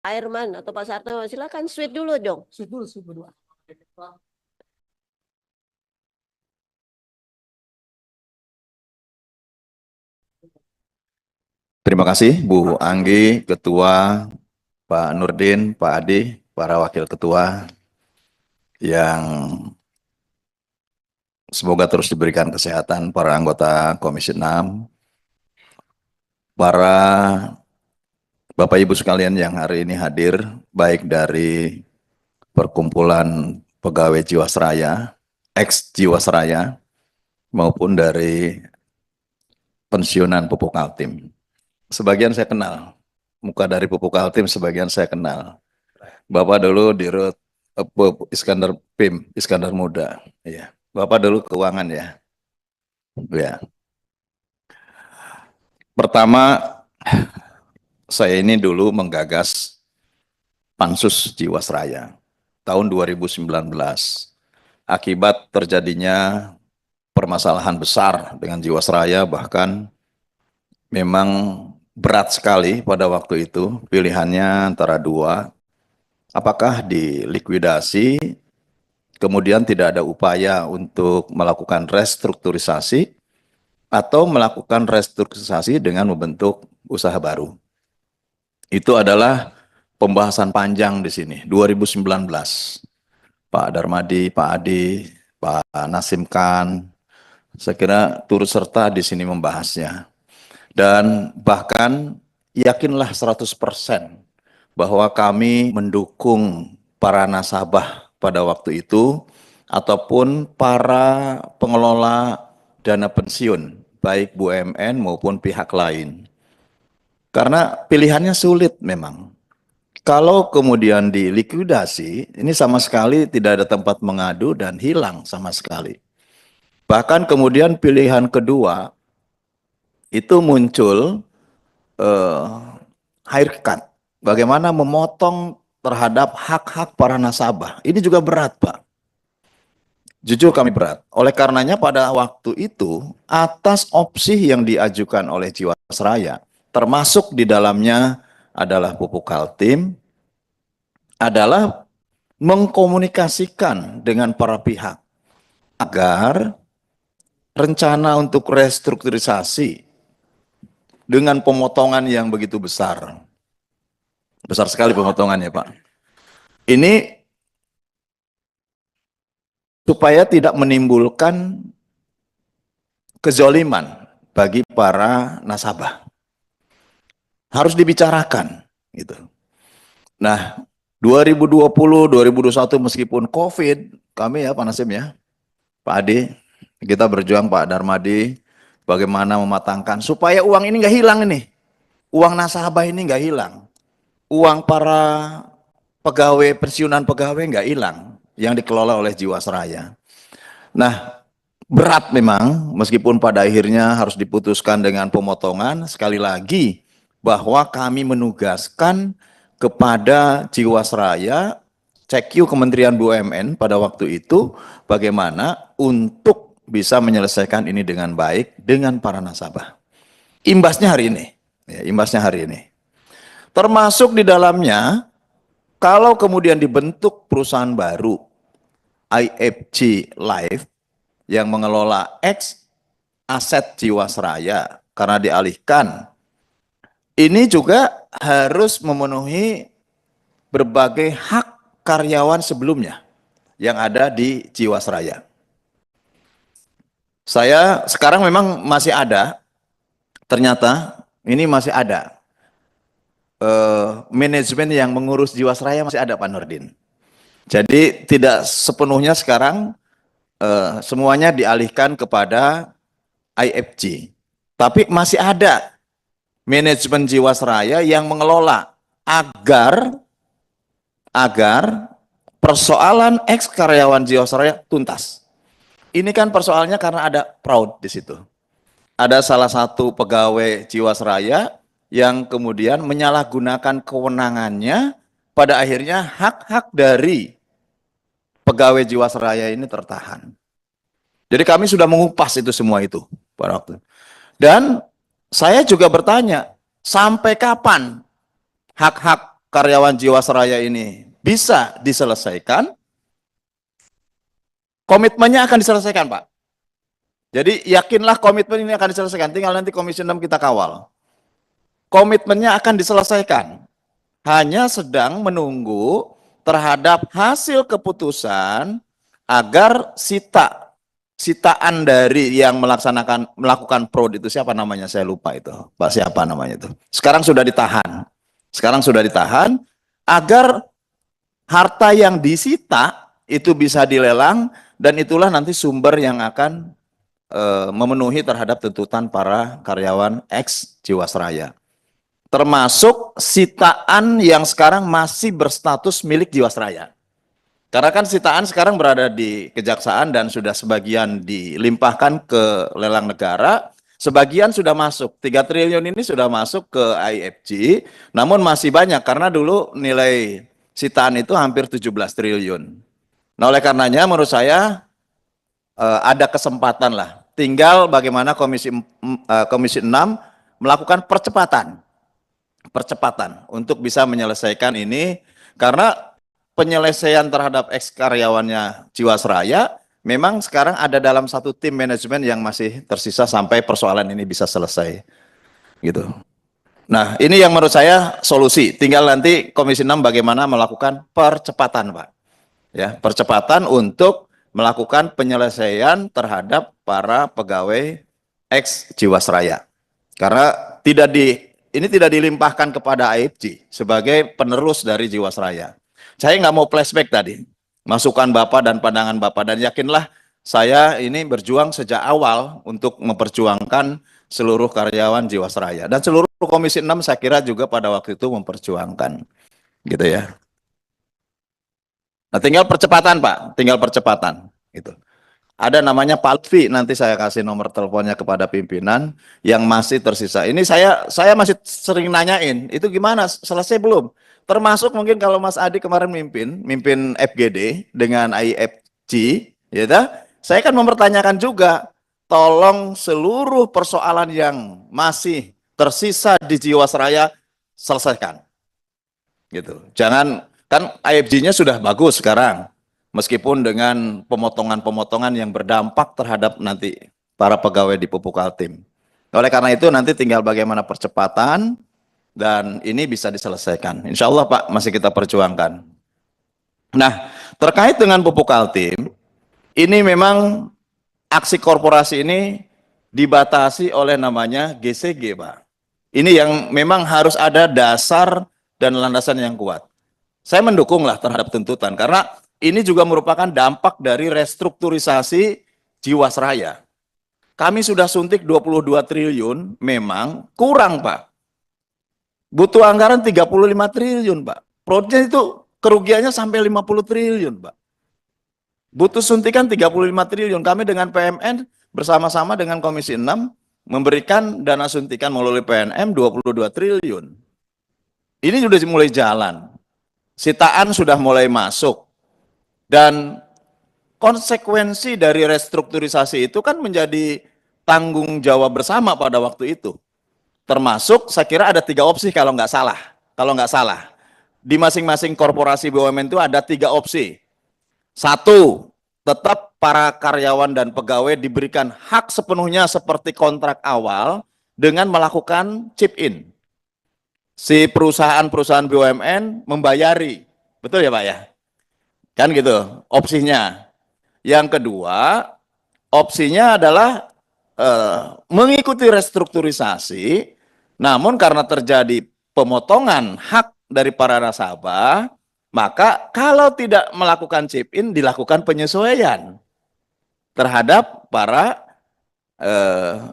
Airman atau Pak Sarto, silakan sweet dulu dong. Sweet dulu, sweet berdua. Terima kasih Bu Anggi, Ketua, Pak Nurdin, Pak Adi, para Wakil Ketua yang semoga terus diberikan kesehatan, para anggota Komisi 6, para Bapak Ibu sekalian yang hari ini hadir, baik dari Perkumpulan Pegawai Jiwasraya, ex-Jiwasraya, maupun dari pensiunan Pupuk Kaltim. Sebagian saya kenal, muka dari Pupuk Kaltim sebagian saya kenal. Bapak dulu di Rut Iskandar PIM, Iskandar Muda. Ya. Bapak dulu keuangan ya. Ya. Pertama, saya ini dulu menggagas Pansus Jiwasraya tahun 2019. Akibat terjadinya permasalahan besar dengan Jiwasraya, bahkan memang berat sekali pada waktu itu. Pilihannya antara dua, apakah dilikuidasi, kemudian tidak ada upaya untuk melakukan restrukturisasi, atau melakukan restrukturisasi dengan membentuk usaha baru. Itu adalah pembahasan panjang di sini, 2019. Pak Darmadi, Pak Adi, Pak Nasim Khan, saya kira turut serta di sini membahasnya. Dan bahkan yakinlah 100% bahwa kami mendukung para nasabah pada waktu itu ataupun para pengelola dana pensiun, baik BUMN maupun pihak lain. Karena pilihannya sulit memang. Kalau kemudian dilikuidasi, ini sama sekali tidak ada tempat mengadu dan hilang sama sekali. Bahkan kemudian pilihan kedua itu muncul haircut. Bagaimana memotong terhadap hak-hak para nasabah. Ini juga berat, Pak. Jujur kami berat. Oleh karenanya pada waktu itu, atas opsi yang diajukan oleh Jiwasraya, termasuk di dalamnya adalah Pupuk Kaltim, adalah mengkomunikasikan dengan para pihak agar rencana untuk restrukturisasi dengan pemotongan yang begitu besar. Besar sekali pemotongannya, Pak. Ini supaya tidak menimbulkan kezoliman bagi para nasabah. Harus dibicarakan gitu. Nah, 2020, 2021 meskipun Covid, kami ya Pak Nasim ya, Pak Adi, kita berjuang Pak Darmadi, bagaimana mematangkan supaya uang ini nggak hilang ini. Uang nasabah ini nggak hilang. Uang para pegawai, pensiunan pegawai nggak hilang yang dikelola oleh Jiwasraya. Nah, berat memang, meskipun pada akhirnya harus diputuskan dengan pemotongan, sekali lagi, bahwa kami menugaskan kepada Jiwasraya, CQ Kementerian BUMN pada waktu itu, bagaimana untuk bisa menyelesaikan ini dengan baik dengan para nasabah. Imbasnya hari ini, ya, imbasnya hari ini. Termasuk di dalamnya, kalau kemudian dibentuk perusahaan baru, IFG Life, yang mengelola X aset Jiwasraya karena dialihkan, ini juga harus memenuhi berbagai hak karyawan sebelumnya yang ada di Jiwasraya. Saya sekarang memang masih ada, ternyata ini masih ada. Manajemen yang mengurus Jiwasraya masih ada, Pak Nurdin. Jadi tidak sepenuhnya sekarang semuanya dialihkan kepada IFG. Tapi masih ada manajemen Jiwasraya yang mengelola agar persoalan ex karyawan Jiwasraya tuntas. Ini kan persoalannya karena ada fraud di situ. Ada salah satu pegawai Jiwasraya yang kemudian menyalahgunakan kewenangannya, pada akhirnya hak-hak dari pegawai Jiwasraya ini tertahan. Jadi kami sudah mengupas itu semua itu pada waktu. Dan saya juga bertanya, sampai kapan hak-hak karyawan Jiwasraya ini bisa diselesaikan, komitmennya akan diselesaikan, Pak. Jadi yakinlah komitmen ini akan diselesaikan, tinggal nanti Komisi 6 kita kawal. Komitmennya akan diselesaikan. Hanya sedang menunggu terhadap hasil keputusan agar sitaan dari yang melakukan fraud itu, siapa namanya saya lupa itu, Pak, siapa namanya itu. Sekarang sudah ditahan agar harta yang disita itu bisa dilelang, dan itulah nanti sumber yang akan memenuhi terhadap tuntutan para karyawan ex Jiwasraya. Termasuk sitaan yang sekarang masih berstatus milik Jiwasraya. Karena kan sitaan sekarang berada di kejaksaan dan sudah sebagian dilimpahkan ke lelang negara, sebagian sudah masuk. 3 triliun ini sudah masuk ke IFG, namun masih banyak karena dulu nilai sitaan itu hampir 17 triliun. Nah, oleh karenanya menurut saya ada kesempatan lah. Tinggal bagaimana Komisi 6 melakukan percepatan untuk bisa menyelesaikan ini, karena penyelesaian terhadap ex karyawannya Jiwasraya memang sekarang ada dalam satu tim manajemen yang masih tersisa sampai persoalan ini bisa selesai gitu. Nah, ini yang menurut saya solusi. Tinggal nanti Komisi 6 bagaimana melakukan percepatan, Pak. Ya, percepatan untuk melakukan penyelesaian terhadap para pegawai ex Jiwasraya. Karena ini tidak dilimpahkan kepada AFG sebagai penerus dari Jiwasraya. Saya nggak mau flashback tadi, masukan Bapak dan pandangan Bapak, dan yakinlah saya ini berjuang sejak awal untuk memperjuangkan seluruh karyawan Jiwasraya, dan seluruh Komisi 6 saya kira juga pada waktu itu memperjuangkan, gitu ya. Nah, tinggal percepatan, Pak, tinggal percepatan, gitu. Ada namanya Pak Lutfi, nanti saya kasih nomor teleponnya kepada pimpinan yang masih tersisa. Ini saya masih sering nanyain, itu gimana, selesai belum? Termasuk mungkin kalau Mas Adi kemarin mimpin FGD dengan IFG, ya dah, saya kan mempertanyakan juga, tolong seluruh persoalan yang masih tersisa di Jiwasraya selesaikan. Gitu. Jangan, kan IFG-nya sudah bagus sekarang. Meskipun dengan pemotongan-pemotongan yang berdampak terhadap nanti para pegawai di Pupuk Kaltim. Oleh karena itu nanti tinggal bagaimana percepatan dan ini bisa diselesaikan. Insya Allah, Pak, masih kita perjuangkan. Nah, terkait dengan Pupuk Kaltim, ini memang aksi korporasi ini dibatasi oleh namanya GCG, Pak. Ini yang memang harus ada dasar dan landasan yang kuat. Saya mendukunglah terhadap tuntutan karena ini juga merupakan dampak dari restrukturisasi Jiwasraya. Kami sudah suntik 22 triliun, memang kurang, Pak. Butuh anggaran 35 triliun, Pak. Proyeknya itu kerugiannya sampai 50 triliun, Pak. Butuh suntikan 35 triliun. Kami dengan PMN bersama-sama dengan Komisi 6 memberikan dana suntikan melalui PNM 22 triliun. Ini sudah mulai jalan. Sitaan sudah mulai masuk. Dan konsekuensi dari restrukturisasi itu kan menjadi tanggung jawab bersama pada waktu itu. Termasuk saya kira ada 3 opsi kalau nggak salah. Di masing-masing korporasi BUMN itu ada 3 opsi. 1, tetap para karyawan dan pegawai diberikan hak sepenuhnya seperti kontrak awal dengan melakukan chip in. Si perusahaan-perusahaan BUMN membayari. Betul ya, Pak ya? Kan gitu opsinya. Yang kedua, opsinya adalah mengikuti restrukturisasi, namun karena terjadi pemotongan hak dari para nasabah, maka kalau tidak melakukan chip in, dilakukan penyesuaian terhadap para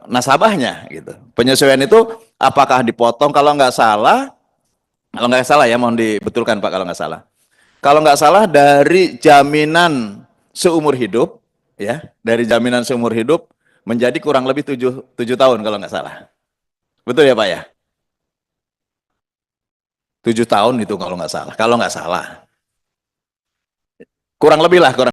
nasabahnya gitu. Penyesuaian itu apakah dipotong, kalau nggak salah ya, mohon dibetulkan Pak kalau nggak salah. Kalau nggak salah dari jaminan seumur hidup, ya, dari jaminan seumur hidup menjadi kurang lebih 7 tahun kalau nggak salah. Betul ya Pak ya? 7 tahun itu kalau nggak salah. Kurang lebih lah, kurang